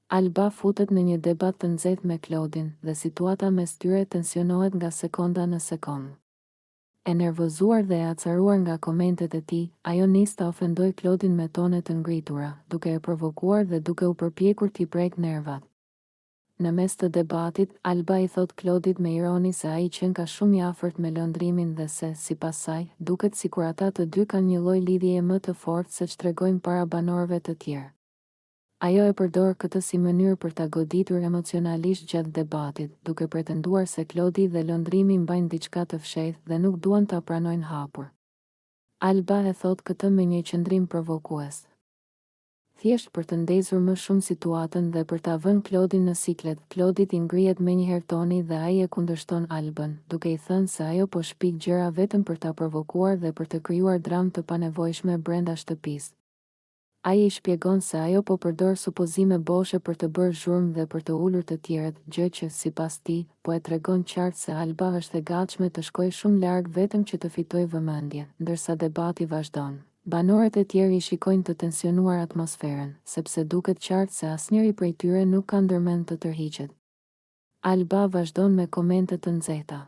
Alba futet në një debat të nxehtë me Klodin dhe situata mes tyre tensionohet nga sekonda në sekondë. E nervozuar dhe e acaruar nga komentet e tij, ajo nis ta ofendoj Klodin me tone të ngritura, duke e provokuar dhe duke u përpjekur t'i prek nervat. Në mes të debatit, Alba i thot Klodit me ironi se ai qen ka shumë i afërt me lëndrimin dhe se, sipas saj, duket sikur ata të dy kanë një lloj lidhjeje më të fortë se ç'tregojnë para banorëve të tjerë. Ajo e përdor këtë si mënyrë për ta goditur emocionalisht gjatë debatit, duke pretenduar se Klodi dhe lëndrimi mbajnë diçka të fshehtë dhe nuk duan ta pranojnë hapur. Alba e thot këtë me një qëndrim provokues. Thjesht për të ndezur më shumë situatën dhe për ta vënë Klodin në siklet, Klodit i ngrihet menjëherë toni dhe ai e kundërshton Albën, duke i thënë se ajo po shpik gjëra vetëm për ta provokuar dhe për të krijuar dramë të panevojshme brenda shtëpisë. Ai i shpjegon se ajo po përdor supozime boshe për të bërë zhurmë dhe për të ulur të tjerët, gjë që, sipas tij, po e tregon qartë se Alba është e gatshme të shkojë shumë larg vetëm që të fitojë vëmendje. Ndërsa debati vazhdon, banorët e tjerë i shikojnë të tensionuar atmosferën, sepse duket qartë se asnjëri prej tyre nuk ka ndërmend të tërhiqet. Alba vazhdon me komente të nxehta,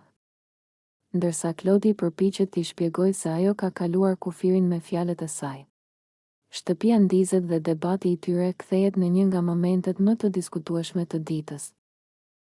ndërsa Klodi përpiqet t'i shpjegojë se ajo ka kaluar kufirin me fjalët e saj. Shtëpia ndizet dhe debati i tyre kthehet në një nga momentet më të diskutueshme të ditës.